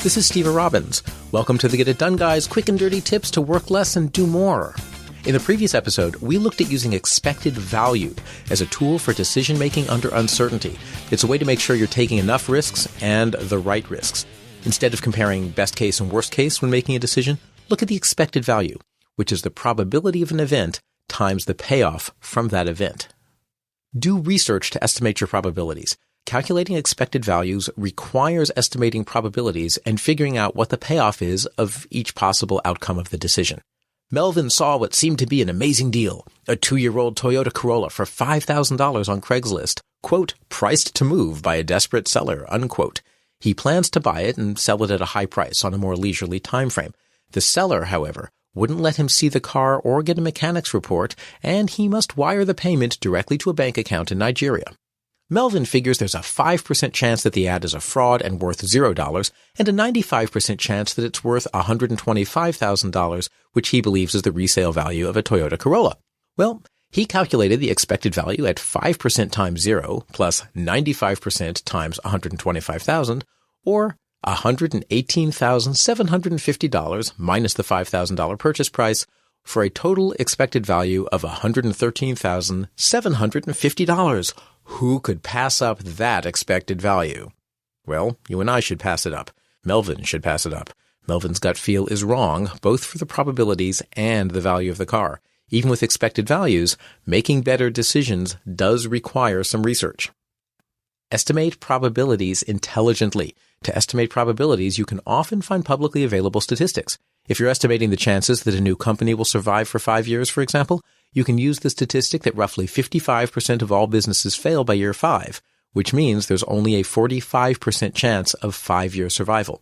This is Steve Robbins. Welcome to the Get It Done Guys, quick and dirty tips to work less and do more. In the previous episode, we looked at using expected value as a tool for decision-making under uncertainty. It's a way to make sure you're taking enough risks and the right risks. Instead of comparing best case and worst case when making a decision, look at the expected value, which is the probability of an event times the payoff from that event. Do research to estimate your probabilities. Calculating expected values requires estimating probabilities and figuring out what the payoff is of each possible outcome of the decision. Melvin saw what seemed to be an amazing deal, a 2-year-old Toyota Corolla for $5,000 on Craigslist, quote, priced to move by a desperate seller, unquote. He plans to buy it and sell it at a high price on a more leisurely time frame. The seller, however, wouldn't let him see the car or get a mechanic's report, and he must wire the payment directly to a bank account in Nigeria. Melvin figures there's a 5% chance that the ad is a fraud and worth $0, and a 95% chance that it's worth $125,000, which he believes is the resale value of a Toyota Corolla. Well, he calculated the expected value at 5% times 0 plus 95% times $125,000, or $118,750 minus the $5,000 purchase price, for a total expected value of $113,750. Who could pass up that expected value? Well, you and I should pass it up. Melvin should pass it up. Melvin's gut feel is wrong, both for the probabilities and the value of the car. Even with expected values, making better decisions does require some research. Estimate probabilities intelligently. To estimate probabilities, you can often find publicly available statistics. If you're estimating the chances that a new company will survive for 5 years, for example, you can use the statistic that roughly 55% of all businesses fail by year 5, which means there's only a 45% chance of 5-year survival.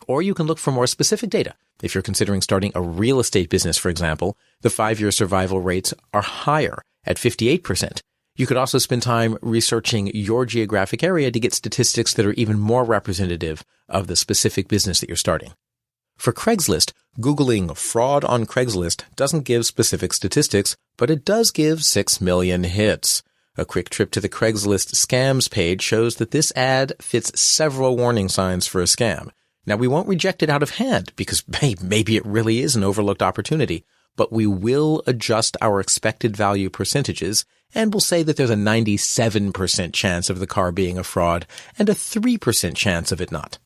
Or you can look for more specific data. If you're considering starting a real estate business, for example, the 5-year survival rates are higher at 58%. You could also spend time researching your geographic area to get statistics that are even more representative of the specific business that you're starting. For Craigslist, Googling fraud on Craigslist doesn't give specific statistics, but it does give 6 million hits. A quick trip to the Craigslist scams page shows that this ad fits several warning signs for a scam. Now, we won't reject it out of hand because, hey, maybe it really is an overlooked opportunity, but we will adjust our expected value percentages, and we'll say that there's a 97% chance of the car being a fraud and a 3% chance of it not.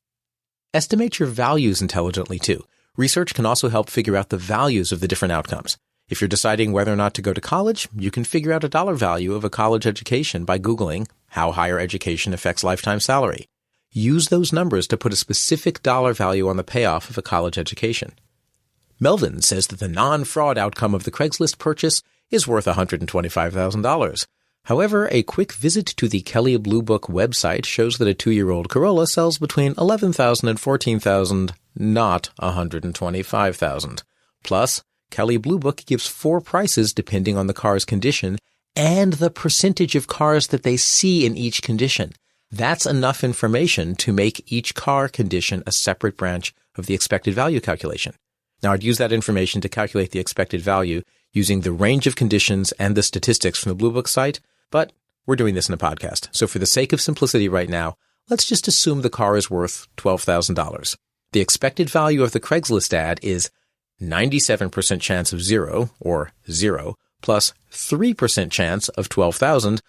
Estimate your values intelligently, too. Research can also help figure out the values of the different outcomes. If you're deciding whether or not to go to college, you can figure out a dollar value of a college education by Googling how higher education affects lifetime salary. Use those numbers to put a specific dollar value on the payoff of a college education. Melvin says that the non-fraud outcome of the Craigslist purchase is worth $125,000. However, a quick visit to the Kelley Blue Book website shows that a 2-year-old Corolla sells between $11,000 and $14,000, not $125,000. Plus, Kelley Blue Book gives 4 prices depending on the car's condition and the percentage of cars that they see in each condition. That's enough information to make each car condition a separate branch of the expected value calculation. Now, I'd use that information to calculate the expected value using the range of conditions and the statistics from the Blue Book site, but we're doing this in a podcast. So for the sake of simplicity right now, let's just assume the car is worth $12,000. The expected value of the Craigslist ad is 97% chance of 0, or 0, plus 3% chance of $12,000,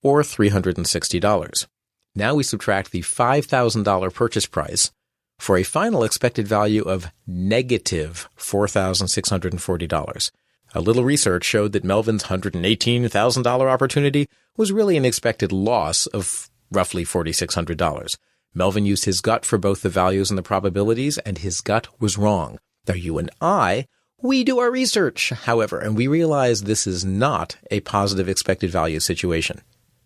or $360. Now we subtract the $5,000 purchase price for a final expected value of negative $4,640. A little research showed that Melvin's $118,000 opportunity was really an expected loss of roughly $4,600. Melvin used his gut for both the values and the probabilities, and his gut was wrong. Now you and I, we do our research, however, and we realize this is not a positive expected value situation.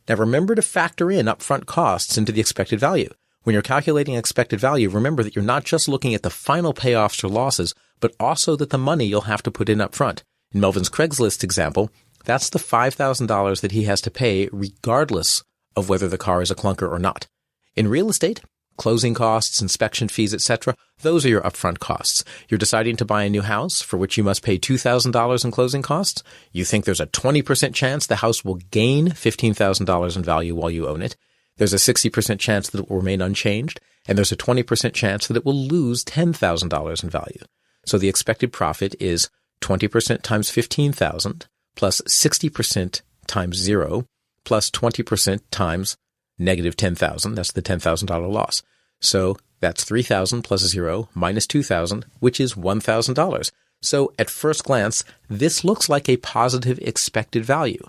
Now remember to factor in upfront costs into the expected value. When you're calculating expected value, remember that you're not just looking at the final payoffs or losses, but also that the money you'll have to put in upfront. In Melvin's Craigslist example, that's the $5,000 that he has to pay regardless of whether the car is a clunker or not. In real estate, closing costs, inspection fees, etc., those are your upfront costs. You're deciding to buy a new house for which you must pay $2,000 in closing costs. You think there's a 20% chance the house will gain $15,000 in value while you own it. There's a 60% chance that it will remain unchanged. and there's a 20% chance that it will lose $10,000 in value. So the expected profit is 20% times 15,000 plus 60% times 0 plus 20% times negative 10,000. That's the $10,000 loss. So that's 3,000 plus 0 minus 2,000, which is $1,000. So at first glance, this looks like a positive expected value.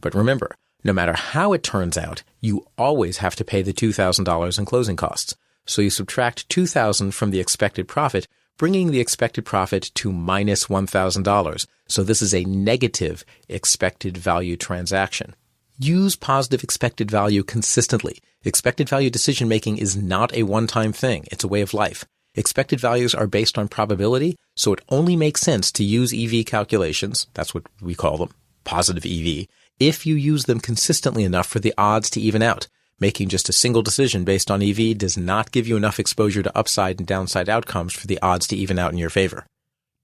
But remember, no matter how it turns out, you always have to pay the $2,000 in closing costs. So you subtract $2,000 from the expected profit, bringing the expected profit to minus $1,000. So this is a negative expected value transaction. Use positive expected value consistently. Expected value decision-making is not a one-time thing. It's a way of life. Expected values are based on probability, so it only makes sense to use EV calculations, that's what we call them, positive EV, if you use them consistently enough for the odds to even out. Making just a single decision based on EV does not give you enough exposure to upside and downside outcomes for the odds to even out in your favor.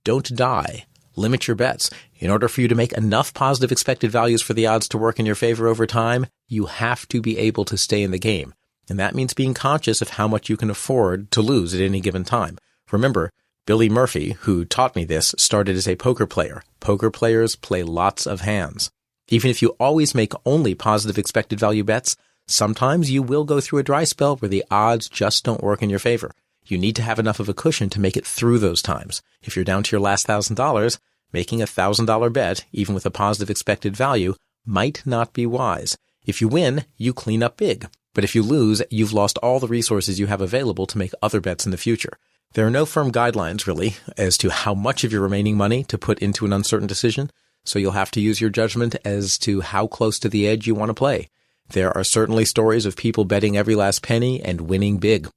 Don't die. Limit your bets. In order for you to make enough positive expected values for the odds to work in your favor over time, you have to be able to stay in the game. And that means being conscious of how much you can afford to lose at any given time. Remember, Billy Murphy, who taught me this, started as a poker player. Poker players play lots of hands. Even if you always make only positive expected value bets, sometimes you will go through a dry spell where the odds just don't work in your favor. You need to have enough of a cushion to make it through those times. If you're down to your last $1,000, making a $1,000 bet, even with a positive expected value, might not be wise. If you win, you clean up big. But if you lose, you've lost all the resources you have available to make other bets in the future. There are no firm guidelines, really, as to how much of your remaining money to put into an uncertain decision, so you'll have to use your judgment as to how close to the edge you want to play. There are certainly stories of people betting every last penny and winning big.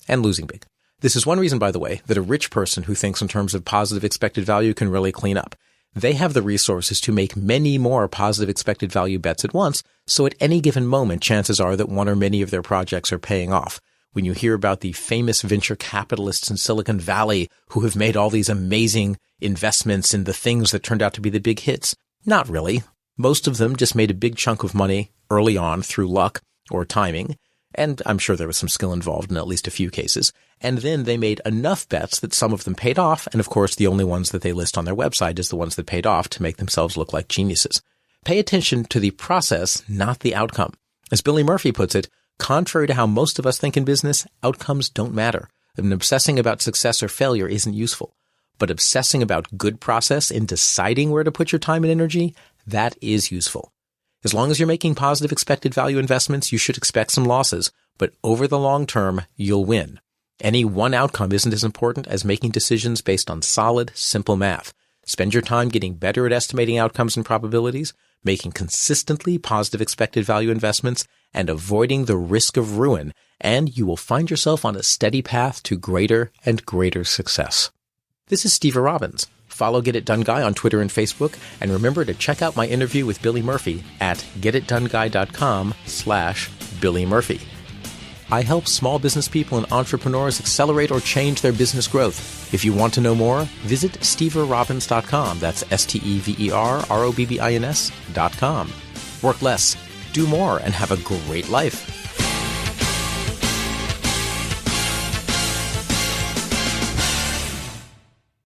And losing big. This is one reason, by the way, that a rich person who thinks in terms of positive expected value can really clean up. They have the resources to make many more positive expected value bets at once, so at any given moment, chances are that one or many of their projects are paying off. When you hear about the famous venture capitalists in Silicon Valley who have made all these amazing investments in the things that turned out to be the big hits, not really. Most of them just made a big chunk of money early on through luck or timing, and I'm sure there was some skill involved in at least a few cases. And then they made enough bets that some of them paid off, and of course the only ones that they list on their website is the ones that paid off to make themselves look like geniuses. Pay attention to the process, not the outcome. As Billy Murphy puts it, contrary to how most of us think in business, outcomes don't matter. And obsessing about success or failure isn't useful. But obsessing about good process and deciding where to put your time and energy, that is useful. As long as you're making positive expected value investments, you should expect some losses, but over the long term, you'll win. Any one outcome isn't as important as making decisions based on solid, simple math. Spend your time getting better at estimating outcomes and probabilities, making consistently positive expected value investments, and avoiding the risk of ruin, and you will find yourself on a steady path to greater and greater success. This is Steve Robbins. Follow Get It Done Guy on Twitter and Facebook, and remember to check out my interview with Billy Murphy at getitdoneguy.com/Billy Murphy. I help small business people and entrepreneurs accelerate or change their business growth. If you want to know more, visit steverobbins.com. That's STEVERROBBINS.com. Work less, do more, and have a great life.